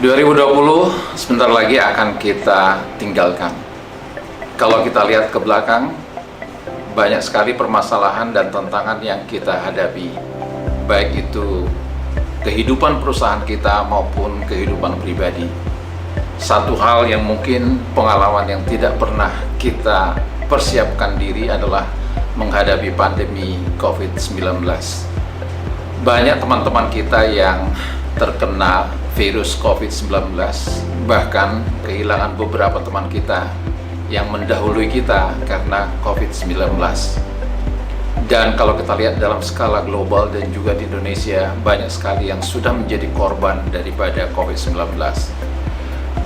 2020 sebentar lagi akan kita tinggalkan. Kalau kita lihat ke belakang, banyak sekali permasalahan dan tantangan yang kita hadapi, baik itu kehidupan perusahaan kita maupun kehidupan pribadi. Satu hal yang mungkin pengalaman yang tidak pernah kita persiapkan diri adalah menghadapi pandemi COVID-19. Banyak teman-teman kita yang terkena virus COVID-19, bahkan kehilangan beberapa teman kita yang mendahului kita karena COVID-19. Dan kalau kita lihat dalam skala global dan juga di Indonesia, banyak sekali yang sudah menjadi korban daripada COVID-19.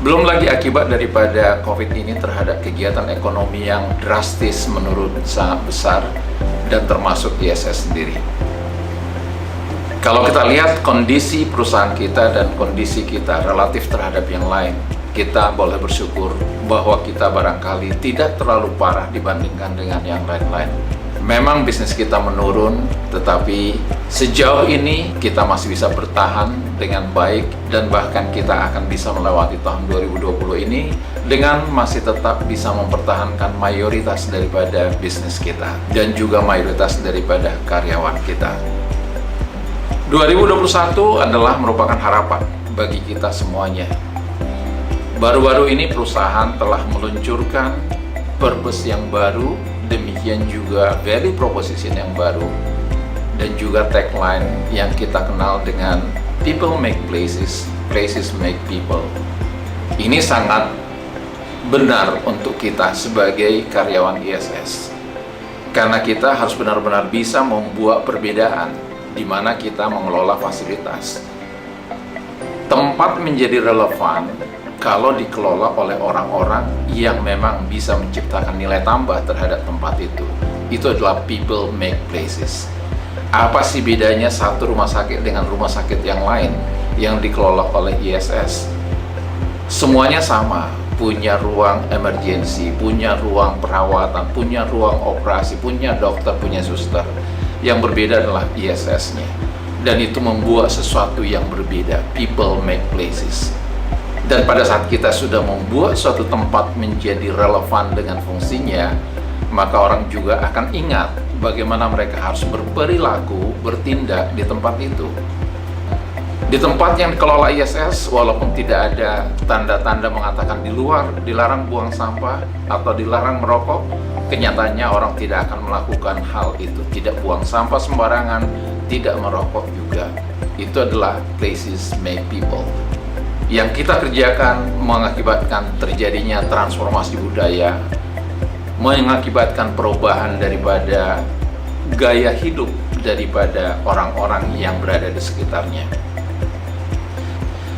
Belum lagi akibat daripada COVID ini terhadap kegiatan ekonomi yang drastis menurun sangat besar, dan termasuk ISS sendiri. Kalau kita lihat kondisi perusahaan kita dan kondisi kita relatif terhadap yang lain, kita boleh bersyukur bahwa kita barangkali tidak terlalu parah dibandingkan dengan yang lain-lain. Memang bisnis kita menurun, tetapi sejauh ini kita masih bisa bertahan dengan baik, dan bahkan kita akan bisa melewati tahun 2020 ini dengan masih tetap bisa mempertahankan mayoritas daripada bisnis kita dan juga mayoritas daripada karyawan kita. 2021 adalah merupakan harapan bagi kita semuanya. Baru-baru ini perusahaan telah meluncurkan purpose yang baru, demikian juga value proposition yang baru, dan juga tagline yang kita kenal dengan people make places, places make people. Ini sangat benar untuk kita sebagai karyawan ISS, karena kita harus benar-benar bisa membuat perbedaan di mana kita mengelola fasilitas. Tempat menjadi relevan kalau dikelola oleh orang-orang yang memang bisa menciptakan nilai tambah terhadap tempat itu. Itu adalah people make places. Apa sih bedanya satu rumah sakit dengan rumah sakit yang lain yang dikelola oleh ISS? Semuanya sama, punya ruang emergency, punya ruang perawatan, punya ruang operasi, punya dokter, punya suster. Yang berbeda adalah ISS-nya, dan itu membuat sesuatu yang berbeda. People make places. Dan pada saat kita sudah membuat suatu tempat menjadi relevan dengan fungsinya, maka orang juga akan ingat bagaimana mereka harus berperilaku, bertindak di tempat itu. Di tempat yang dikelola ISS, walaupun tidak ada tanda-tanda mengatakan di luar dilarang buang sampah atau dilarang merokok, kenyataannya orang tidak akan melakukan hal itu. Tidak buang sampah sembarangan, tidak merokok juga. Itu adalah places make people. Yang kita kerjakan mengakibatkan terjadinya transformasi budaya, mengakibatkan perubahan daripada gaya hidup daripada orang-orang yang berada di sekitarnya.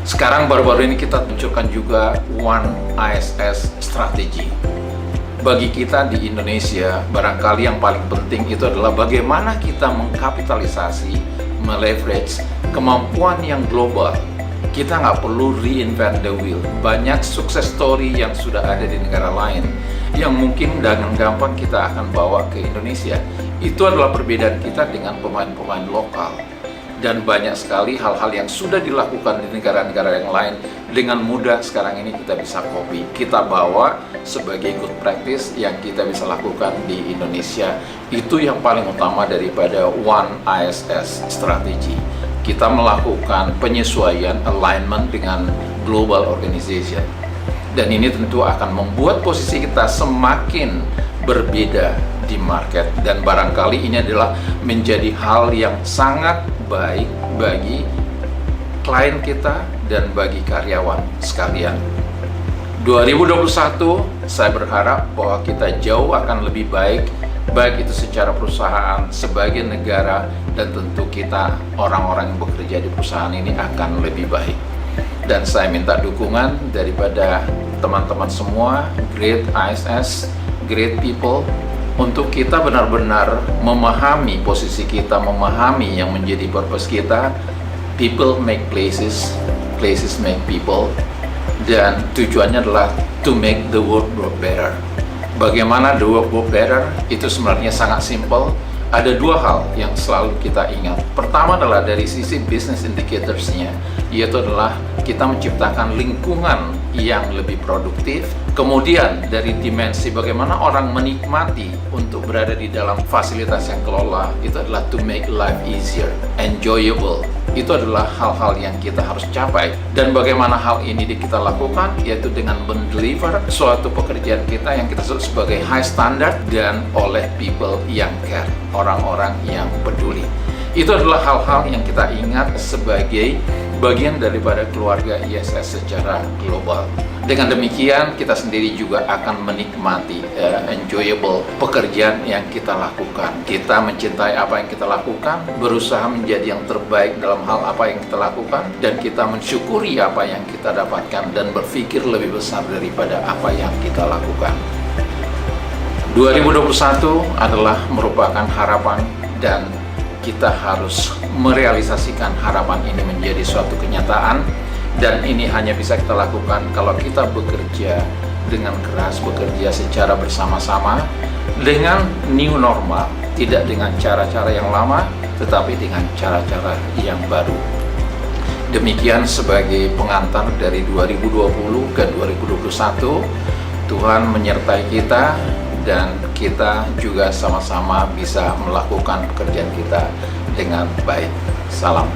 Sekarang baru-baru ini kita tunjukkan juga One ISS Strategy. Bagi kita di Indonesia, barangkali yang paling penting itu adalah bagaimana kita mengkapitalisasi, meleverage kemampuan yang global. Kita nggak perlu reinvent the wheel. Banyak success story yang sudah ada di negara lain yang mungkin dengan gampang kita akan bawa ke Indonesia. Itu adalah perbedaan kita dengan pemain-pemain lokal. Dan banyak sekali hal-hal yang sudah dilakukan di negara-negara yang lain dengan mudah sekarang ini kita bisa copy, kita bawa sebagai good practice yang kita bisa lakukan di Indonesia. Itu yang paling utama daripada One ISS Strategy. Kita melakukan penyesuaian, alignment dengan global organization, dan ini tentu akan membuat posisi kita semakin berbeda di market, dan barangkali ini adalah menjadi hal yang sangat baik bagi klien kita dan bagi karyawan sekalian. 2021 saya berharap bahwa kita jauh akan lebih baik, baik itu secara perusahaan, sebagai negara, dan tentu kita orang-orang yang bekerja di perusahaan ini akan lebih baik. Dan saya minta dukungan daripada teman-teman semua, great ISS, great people, untuk kita benar-benar memahami posisi kita, memahami yang menjadi purpose kita. People make places, places make people, dan tujuannya adalah to make the world work better. Bagaimana the world work better? Itu sebenarnya sangat simple. Ada dua hal yang selalu kita ingat. Pertama adalah dari sisi business indicators-nya. yaitu adalah kita menciptakan lingkungan yang lebih produktif. Kemudian dari dimensi bagaimana orang menikmati untuk berada di dalam fasilitas yang kelola, itu adalah to make life easier, enjoyable. Itu adalah hal-hal yang kita harus capai. Dan bagaimana hal ini kita lakukan, yaitu dengan mendeliver suatu pekerjaan kita yang kita sebut sebagai high standard dan oleh people yang care, orang-orang yang peduli. Itu adalah hal-hal yang kita ingat sebagai bagian daripada keluarga ISS secara global. Dengan demikian, kita sendiri juga akan menikmati enjoyable pekerjaan yang kita lakukan. Kita mencintai apa yang kita lakukan, berusaha menjadi yang terbaik dalam hal apa yang kita lakukan, dan kita mensyukuri apa yang kita dapatkan dan berpikir lebih besar daripada apa yang kita lakukan. 2021 adalah merupakan harapan, dan kita harus merealisasikan harapan ini menjadi suatu kenyataan. Dan ini hanya bisa kita lakukan kalau kita bekerja dengan keras, bekerja secara bersama-sama dengan new normal, tidak dengan cara-cara yang lama, tetapi dengan cara-cara yang baru. Demikian sebagai pengantar dari 2020 ke 2021. Tuhan menyertai kita, dan kita juga sama-sama bisa melakukan pekerjaan kita dengan baik. Salam.